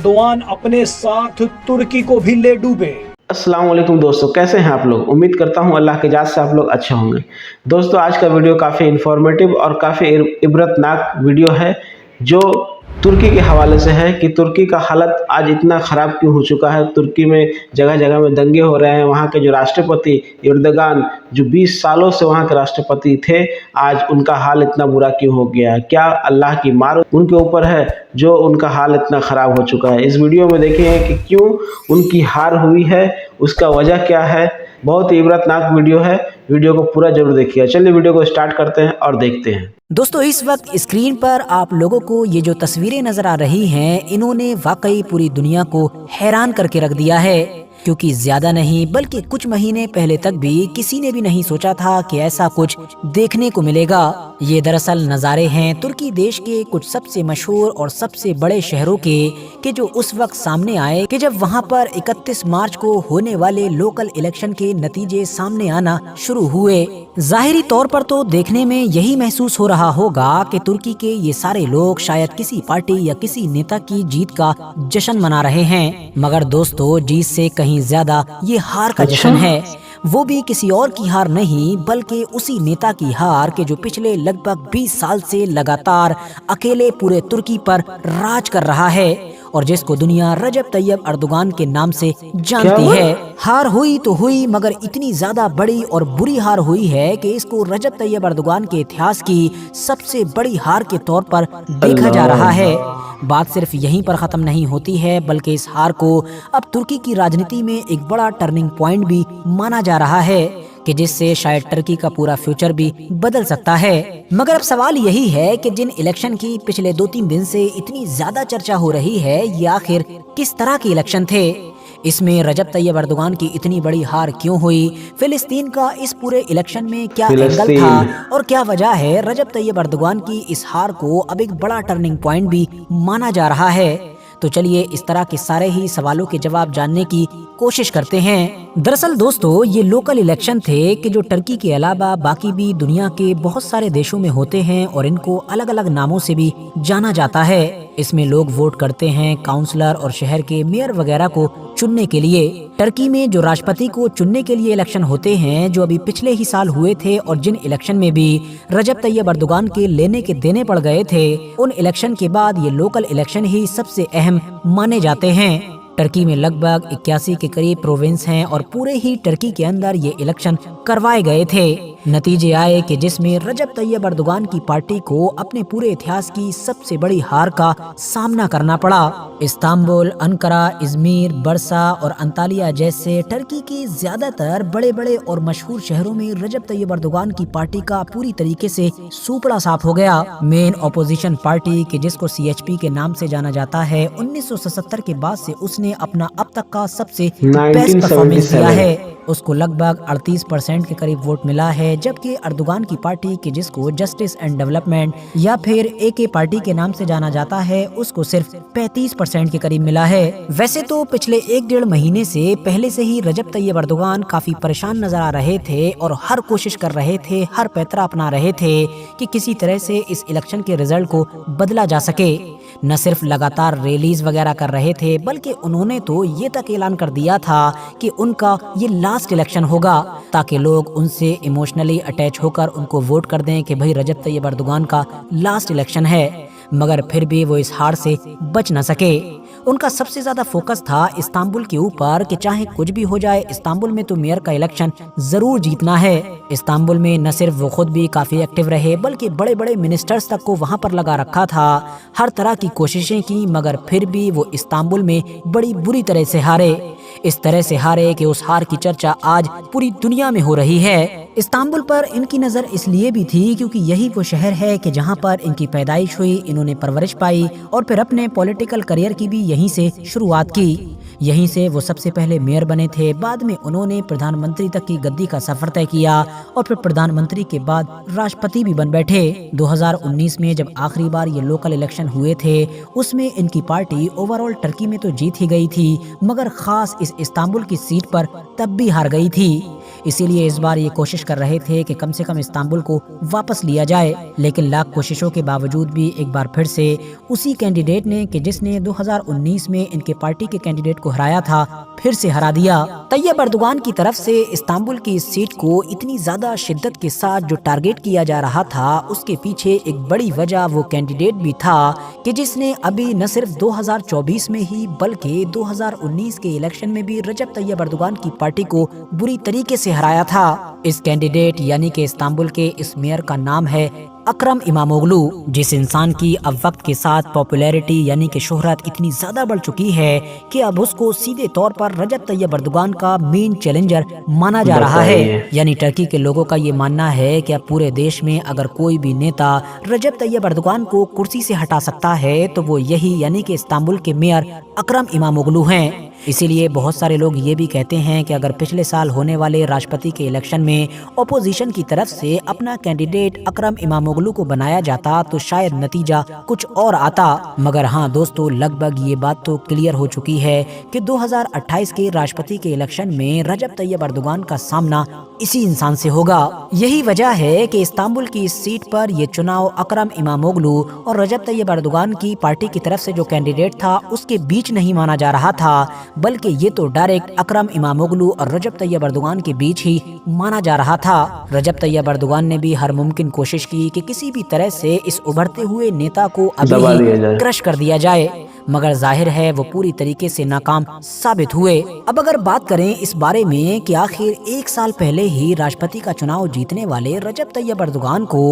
Erdogan अपने साथ तुर्की को भी ले डूबे। अस्सलाम वालेकुम दोस्तों, कैसे हैं आप लोग। उम्मीद करता हूं अल्लाह की जात से आप लोग अच्छे होंगे। दोस्तों, आज का वीडियो काफ़ी इन्फॉर्मेटिव और काफ़ी इबरतनाक वीडियो है, जो तुर्की के हवाले से है कि तुर्की का हालत आज इतना ख़राब क्यों हो चुका है। तुर्की में जगह जगह में दंगे हो रहे हैं। वहाँ के जो राष्ट्रपति एर्दोगान, जो 20 सालों से वहाँ के राष्ट्रपति थे, आज उनका हाल इतना बुरा क्यों हो गया है। क्या अल्लाह की मार उनके ऊपर है जो उनका हाल इतना ख़राब हो चुका है। इस वीडियो में देखेंगे कि क्यों उनकी हार हुई है, उसका वजह क्या है। बहुत ही इबरतनाक वीडियो है, वीडियो को पूरा जरूर देखिए। चलिए वीडियो को स्टार्ट करते हैं और देखते हैं। दोस्तों, इस वक्त स्क्रीन पर आप लोगों को ये जो तस्वीरें नजर आ रही हैं, इन्होंने वाकई पूरी दुनिया को हैरान करके रख दिया है, क्योंकि ज्यादा नहीं बल्कि कुछ महीने पहले तक भी किसी ने भी नहीं सोचा था कि ऐसा कुछ देखने को मिलेगा। ये दरअसल नज़ारे हैं तुर्की देश के कुछ सबसे मशहूर और सबसे बड़े शहरों के जो उस वक्त सामने आए कि जब वहाँ पर 31 मार्च को होने वाले लोकल इलेक्शन के नतीजे सामने आना शुरू हुए। जाहिरी तौर पर तो देखने में यही महसूस हो रहा होगा कि तुर्की के ये सारे लोग शायद किसी पार्टी या किसी नेता की जीत का जश्न मना रहे हैं, मगर दोस्तों, जीत से कहीं ज्यादा ये हार का जश्न है। वो भी किसी और की हार नहीं बल्कि उसी नेता की हार के जो पिछले लगभग 20 साल से लगातार अकेले पूरे तुर्की पर राज कर रहा है और जिसको दुनिया रजब तैयब अर्दोगान के नाम से जानती है। हार हुई तो हुई, मगर इतनी ज्यादा बड़ी और बुरी हार हुई है कि इसको रजब तैयब अर्दोगान के इतिहास की सबसे बड़ी हार के तौर पर देखा जा रहा है। बात सिर्फ यहीं पर खत्म नहीं होती है, बल्कि इस हार को अब तुर्की की राजनीति में एक बड़ा टर्निंग पॉइंट भी माना जा रहा है कि जिससे शायद तुर्की का पूरा फ्यूचर भी बदल सकता है। मगर अब सवाल यही है कि जिन इलेक्शन की पिछले 2-3 दिन से इतनी ज्यादा चर्चा हो रही है, ये आखिर किस तरह के इलेक्शन थे। इसमें रजब तैयब अर्दोगान की इतनी बड़ी हार क्यों हुई, फिलिस्तीन का इस पूरे इलेक्शन में क्या एंगल था और क्या वजह है रजब तैयब अर्दोगान की इस हार को अब एक बड़ा टर्निंग पॉइंट भी माना जा रहा है। तो चलिए इस तरह के सारे ही सवालों के जवाब जानने की कोशिश करते हैं। दरअसल दोस्तों, ये लोकल इलेक्शन थे कि जो तुर्की के अलावा बाकी भी दुनिया के बहुत सारे देशों में होते हैं और इनको अलग अलग नामों से भी जाना जाता है। इसमें लोग वोट करते हैं काउंसलर और शहर के मेयर वगैरह को चुनने के लिए। तुर्की में जो राष्ट्रपति को चुनने के लिए इलेक्शन होते हैं, जो अभी पिछले ही साल हुए थे और जिन इलेक्शन में भी रजब तैयब अर्दोगान के लेने के देने पड़ गए थे, उन इलेक्शन के बाद ये लोकल इलेक्शन ही सबसे अहम माने जाते हैं। तुर्की में लगभग 81 के करीब प्रोविंस हैं और पूरे ही तुर्की के अंदर ये इलेक्शन करवाए गए थे। नतीजे आए कि जिसमें रजब तैयब अर्दोगान की पार्टी को अपने पूरे इतिहास की सबसे बड़ी हार का सामना करना पड़ा। इस्तांबुल, अंकारा, इजमीर, बर्सा और अंतालिया जैसे तुर्की के ज्यादातर बड़े बड़े और मशहूर शहरों में रजब तैयब अर्दोगान की पार्टी का पूरी तरीके से सूपड़ा साफ हो गया। मेन ऑपोजिशन पार्टी के जिसको CHP के नाम से जाना जाता है, 1977 के बाद से उसने अपना अब तक का सबसे बेस्ट परफॉर्मेंस दिया है। उसको लगभग 38% के करीब वोट मिला है, जबकि अर्दोगान की पार्टी के जिसको जस्टिस एंड डेवलपमेंट या फिर AK पार्टी के नाम से जाना जाता है, उसको सिर्फ 35% के करीब मिला है। वैसे तो पिछले 1-1.5 महीने से पहले से ही रजब तैयब अर्दोगान काफी परेशान नजर आ रहे थे और हर कोशिश कर रहे थे, हर पैतरा अपना रहे थे कि किसी तरह से इस इलेक्शन के रिजल्ट को बदला जा सके। न सिर्फ लगातार रैलीज वगैरह कर रहे थे, बल्कि उन्होंने तो ये तक ऐलान कर दिया था कि उनका ये लास्ट इलेक्शन होगा, ताकि लोग उनसे इमोशनली अटैच होकर उनको वोट कर दें कि भाई रजब तैयब अर्दोगान का लास्ट इलेक्शन है। मगर फिर भी वो इस हार से बच न सके। उनका सबसे ज्यादा फोकस था इस्तांबुल के ऊपर कि चाहे कुछ भी हो जाए, इस्तांबुल में तो मेयर का इलेक्शन जरूर जीतना है। इस्तांबुल में न सिर्फ वो खुद भी काफी एक्टिव रहे, बल्कि बड़े बड़े मिनिस्टर्स तक को वहां पर लगा रखा था, हर तरह की कोशिशें की, मगर फिर भी वो इस्तांबुल में बड़ी बुरी तरह से हारे। इस तरह से हारे कि उस हार की चर्चा आज पूरी दुनिया में हो रही है। इस्तांबुल पर इनकी नज़र इसलिए भी थी क्योंकि यही वो शहर है कि जहां पर इनकी पैदाइश हुई, इन्होंने परवरिश पाई और फिर अपने पॉलिटिकल करियर की भी यहीं से शुरुआत की। यहीं से वो सबसे पहले मेयर बने थे, बाद में उन्होंने प्रधानमंत्री तक की गद्दी का सफर तय किया और फिर प्रधानमंत्री के बाद राष्ट्रपति भी बन बैठे। 2019 में जब आखिरी बार ये लोकल इलेक्शन हुए थे, उसमें इनकी पार्टी ओवरऑल तुर्की में तो जीत ही गई थी, मगर खास इस इस्तांबुल की सीट पर तब भी हार गई थी। इसीलिए इस बार ये कोशिश कर रहे थे कि कम से कम इस्तांबुल को वापस लिया जाए, लेकिन लाख कोशिशों के बावजूद भी एक बार फिर से उसी कैंडिडेट ने कि जिसने 2019 में इनके पार्टी के कैंडिडेट को हराया था, फिर से हरा दिया। तैयब अर्दोगान की तरफ से इस्तांबुल की इस सीट को इतनी ज्यादा शिद्दत के साथ जो टारगेट किया जा रहा था, उसके पीछे एक बड़ी वजह वो कैंडिडेट भी था कि जिसने अभी न सिर्फ 2024 में ही बल्कि 2019 के इलेक्शन में भी रजब तैयब अर्दोगान की पार्टी को बुरी तरीके से हराया था। इस कैंडिडेट यानी कि इस्तांबुल के इस मेयर का नाम है अकरम इमामोगलू, जिस इंसान की अब वक्त के साथ पॉपुलैरिटी यानी कि शोहरत इतनी ज्यादा बढ़ चुकी है कि अब उसको सीधे तौर पर रजब तैयब अर्दोगान का मेन चैलेंजर माना जा रहा है। यानी टर्की के लोगों का ये मानना है कि अब पूरे देश में अगर कोई भी नेता रजब तैयब अर्दोगान को कुर्सी से हटा सकता है तो वो यही यानी कि इस्तांबुल के मेयर अकरम इमामोगलू हैं। इसीलिए बहुत सारे लोग ये भी कहते हैं कि अगर पिछले साल होने वाले राष्ट्रपति के इलेक्शन में अपोजिशन की तरफ से अपना कैंडिडेट अकरम इमामोगलू को बनाया जाता तो शायद नतीजा कुछ और आता। मगर हाँ दोस्तों, लगभग ये बात तो क्लियर हो चुकी है कि 2028 के राष्ट्रपति के इलेक्शन में रजब तैयब अर्दोगान का सामना इसी इंसान से होगा। यही वजह है कि इस्तांबुल की इस सीट पर यह चुनाव अकरम इमामोगलू और रजब तैयब अर्दोगान की पार्टी की तरफ से जो कैंडिडेट था उसके बीच नहीं माना जा रहा था, बल्कि ये तो डायरेक्ट अकरम इमामोगलू और रजब तैयब अर्दोगान के बीच ही माना जा रहा था। रजब तैयब अर्दोगान ने भी हर मुमकिन कोशिश की कि किसी भी तरह से इस उभरते हुए नेता को अभी क्रश कर दिया जाए, मगर जाहिर है वो पूरी तरीके से नाकाम साबित हुए। अब अगर बात करें इस बारे में कि आखिर एक साल पहले ही राष्ट्रपति का चुनाव जीतने वाले रजब तैयब अर्दोगान को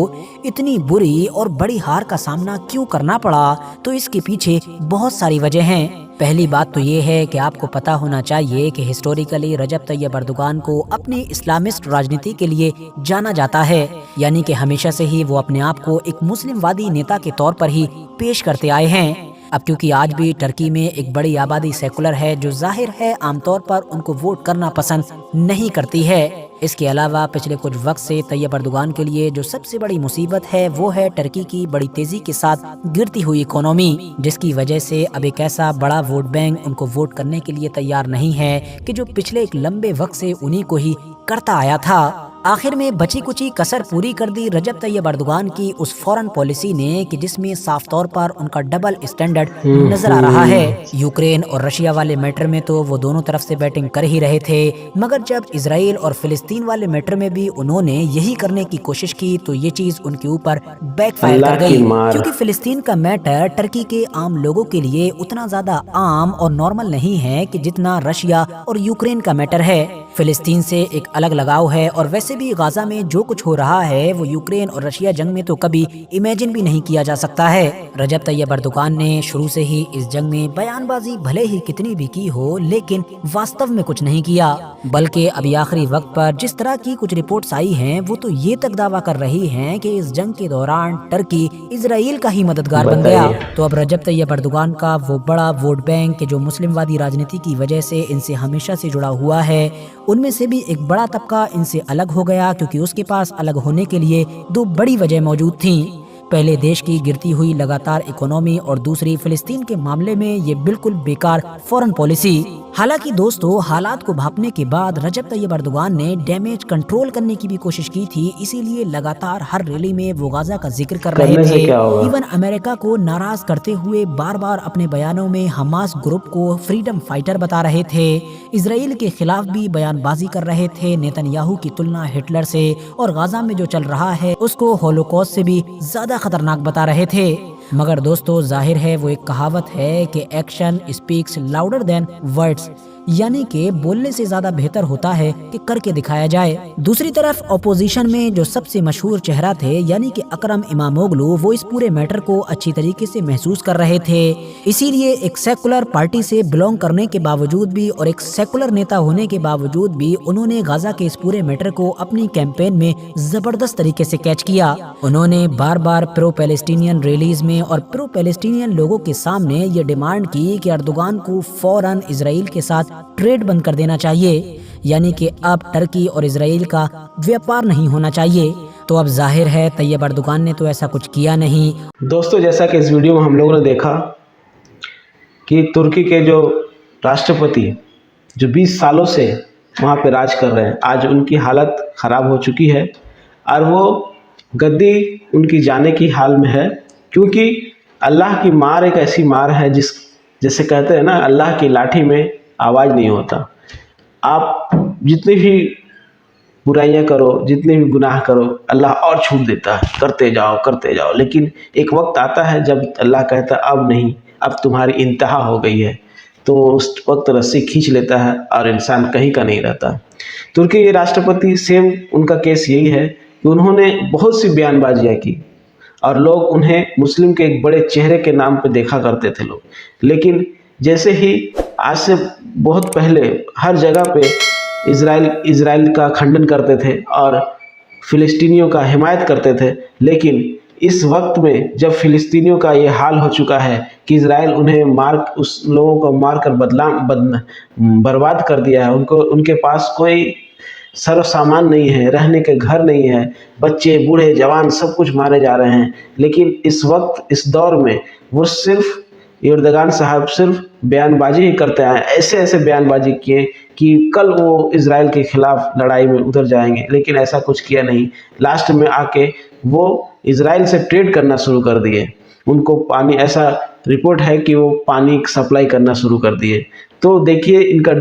इतनी बुरी और बड़ी हार का सामना क्यों करना पड़ा, तो इसके पीछे बहुत सारी वजह हैं। पहली बात तो ये है कि आपको पता होना चाहिए कि हिस्टोरिकली रजब तैयब अर्दोगान को अपनी इस्लामिस्ट राजनीति के लिए जाना जाता है, यानी कि हमेशा से ही वो अपने आप को एक मुस्लिमवादी नेता के तौर पर ही पेश करते आए हैं। अब क्योंकि आज भी टर्की में एक बड़ी आबादी सेकुलर है जो जाहिर है आमतौर पर उनको वोट करना पसंद नहीं करती है। इसके अलावा पिछले कुछ वक्त से तैयब अर्दोगान के लिए जो सबसे बड़ी मुसीबत है वो है टर्की की बड़ी तेजी के साथ गिरती हुई इकोनॉमी, जिसकी वजह से अब एक ऐसा बड़ा वोट बैंक उनको वोट करने के लिए तैयार नहीं है कि जो पिछले एक लंबे वक्त से उन्हीं को ही करता आया था। आखिर में बची कुची कसर पूरी कर दी रजब तैयब अर्दोगान की उस फॉरेन पॉलिसी ने कि जिसमें साफ तौर पर उनका डबल स्टैंडर्ड नजर आ रहा है। यूक्रेन और रशिया वाले मैटर में तो वो दोनों तरफ से बैटिंग कर ही रहे थे, मगर जब इजराइल और फिलिस्तीन वाले मैटर में भी उन्होंने यही करने की कोशिश की तो ये चीज उनके ऊपर बैकफायर कर गई, क्योंकि फिलिस्तीन का मैटर टर्की के आम लोगों के लिए उतना ज्यादा आम और नॉर्मल नहीं है कि जितना रशिया और यूक्रेन का मैटर है। फिलिस्तीन से एक अलग लगाव है और वैसे भी गाजा में जो कुछ हो रहा है वो यूक्रेन और रशिया जंग में तो कभी इमेजिन भी नहीं किया जा सकता है। रजब तैयब अर्दोगान ने शुरू से ही इस जंग में बयानबाजी भले ही कितनी भी की हो, लेकिन वास्तव में कुछ नहीं किया, बल्कि अभी आखिरी वक्त पर जिस तरह की कुछ रिपोर्ट्स आई हैं वो तो ये तक दावा कर रही हैं कि इस जंग के दौरान टर्की इजराइल का ही मददगार बन गया। तो अब रजब तैयब अर्दोगान का वो बड़ा वोट बैंक जो मुस्लिमवादी राजनीति की वजह से इनसे हमेशा से जुड़ा हुआ है, उनमें से भी एक बड़ा तबका इनसे अलग हो गया, क्योंकि उसके पास अलग होने के लिए दो बड़ी वजह मौजूद थीं। पहले देश की गिरती हुई लगातार इकोनॉमी और दूसरी फिलिस्तीन के मामले में ये बिल्कुल बेकार फॉरेन पॉलिसी। हालांकि दोस्तों, हालात को भांपने के बाद रजब तैयब अर्दोगान ने डैमेज कंट्रोल करने की भी कोशिश की थी, इसीलिए लगातार हर रैली में वो गाजा का जिक्र कर रहे थे। इवन अमेरिका को नाराज करते हुए बार बार अपने बयानों में हमास ग्रुप को फ्रीडम फाइटर बता रहे थे। इजराइल के खिलाफ भी बयानबाजी कर रहे थे, नेतन्याहू की तुलना हिटलर से और गाजा में जो चल रहा है उसको होलोकॉस्ट से भी ज्यादा खतरनाक बता रहे थे। मगर दोस्तों, जाहिर है वो एक कहावत है कि action speaks louder than words, यानी कि बोलने से ज्यादा बेहतर होता है कि करके दिखाया जाए। दूसरी तरफ अपोजिशन में जो सबसे मशहूर चेहरा थे यानी कि अकरम इमामोगलू, वो इस पूरे मैटर को अच्छी तरीके से महसूस कर रहे थे। इसीलिए एक सेकुलर पार्टी से बिलोंग करने के बावजूद भी और एक सेकुलर नेता होने के बावजूद भी उन्होंने गाजा के इस पूरे मैटर को अपनी कैंपेन में जबरदस्त तरीके से कैच किया। उन्होंने बार बार प्रो पैलेस्टीनियन रैलीज में और प्रो पैलेस्टीनियन लोगों के सामने ये डिमांड की कि अर्दोगान को फौरन इजराइल के साथ ट्रेड बंद कर देना चाहिए, यानी कि अब टर्की और इजराइल का व्यापार नहीं होना चाहिए। तो अब जाहिर है तैयब अर्दोगान ने तो ऐसा कुछ किया नहीं। दोस्तों, जैसा कि इस वीडियो में हम लोगों ने देखा कि तुर्की के जो राष्ट्रपति जो 20 सालों से वहाँ पे राज कर रहे हैं। आज उनकी हालत ख़राब हो चुकी है और वो गद्दी उनकी जाने की हाल में है, क्योंकि अल्लाह की मार एक ऐसी मार है जैसे कहते हैं ना, अल्लाह की लाठी में आवाज़ नहीं होता। आप जितनी भी बुराइयां करो, जितने भी गुनाह करो, अल्लाह और छूट देता है, करते जाओ। लेकिन एक वक्त आता है जब अल्लाह कहता है अब नहीं, अब तुम्हारी इंतहा हो गई है, तो उस वक्त रस्सी खींच लेता है और इंसान कहीं का नहीं रहता। तुर्की के राष्ट्रपति सेम उनका केस यही है कि उन्होंने बहुत सी बयानबाजियाँ की और लोग उन्हें मुस्लिम के एक बड़े चेहरे के नाम पे देखा करते थे लोग। लेकिन जैसे ही आज से बहुत पहले हर जगह पे इज़राइल का खंडन करते थे और फ़िलिस्तीनियों का हिमायत करते थे, लेकिन इस वक्त में जब फ़िलिस्तीनियों का ये हाल हो चुका है कि इज़राइल उन्हें उस लोगों को मार कर बर्बाद कर दिया है, उनके पास कोई सर्व सामान नहीं है, रहने के घर नहीं है, बच्चे बूढ़े जवान सब कुछ मारे जा रहे हैं। लेकिन इस वक्त इस दौर में वो सिर्फ एर्दोगान साहब सिर्फ बयानबाजी ही करते हैं, ऐसे बयानबाजी किए कि कल वो इज़राइल के खिलाफ लड़ाई में उतर जाएंगे, लेकिन ऐसा कुछ किया नहीं। लास्ट में आके वो इज़राइल से ट्रेड करना शुरू कर दिए। उनको पानी, ऐसा रिपोर्ट है कि वो पानी सप्लाई करना शुरू कर दिए। तो देखिए इनका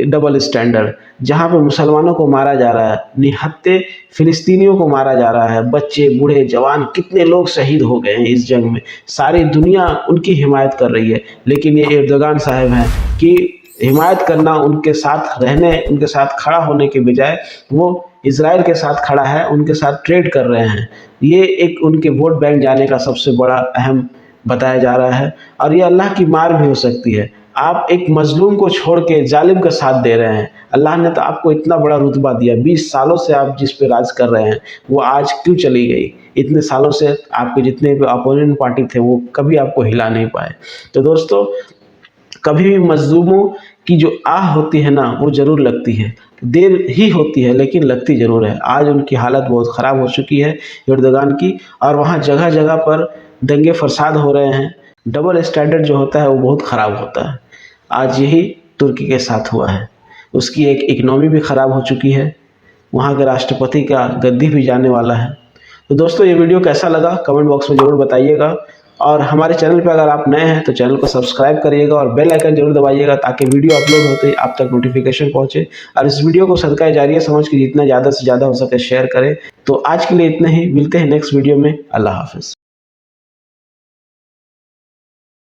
डबल स्टैंडर्ड, जहाँ पे मुसलमानों को मारा जा रहा है, निहत्थे फ़िलिस्तीनियों को मारा जा रहा है, बच्चे बूढ़े जवान कितने लोग शहीद हो गए हैं इस जंग में, सारी दुनिया उनकी हिमायत कर रही है। लेकिन ये एर्दोगान साहब हैं कि हिमायत करना, उनके साथ रहने, उनके साथ खड़ा होने के बजाय वो इज़राइल के साथ खड़ा है, उनके साथ ट्रेड कर रहे हैं। ये एक उनके वोट बैंक जाने का सबसे बड़ा अहम बताया जा रहा है और ये अल्लाह की मार भी हो सकती है। आप एक मजलूम को छोड़ के जालिम का साथ दे रहे हैं। अल्लाह ने तो आपको इतना बड़ा रुतबा दिया, 20 सालों से आप जिस पे राज कर रहे हैं वो आज क्यों चली गई? इतने सालों से आपके जितने भी अपोनेंट पार्टी थे वो कभी आपको हिला नहीं पाए। तो दोस्तों, कभी भी मजलूमों की जो आह होती है ना, वो ज़रूर लगती है, देर ही होती है लेकिन लगती ज़रूर है। आज उनकी हालत बहुत ख़राब हो चुकी है एर्दोगान की, और वहाँ जगह जगह पर दंगे फसाद हो रहे हैं। डबल स्टैंडर्ड जो होता है वो बहुत ख़राब होता है। आज यही तुर्की के साथ हुआ है। उसकी एक इकनॉमी भी ख़राब हो चुकी है, वहाँ के राष्ट्रपति का गद्दी भी जाने वाला है। तो दोस्तों, ये वीडियो कैसा लगा कमेंट बॉक्स में ज़रूर बताइएगा, और हमारे चैनल पर अगर आप नए हैं तो चैनल को सब्सक्राइब करिएगा और बेल आइकन जरूर दबाइएगा ताकि वीडियो अपलोड होते ही आप तक नोटिफिकेशन पहुंचे। और इस वीडियो को सदका जारिया समझ के जितना ज़्यादा से ज़्यादा हो सके शेयर करें। तो आज के लिए इतना ही, मिलते हैं नेक्स्ट वीडियो में। अल्लाह हाफिज़।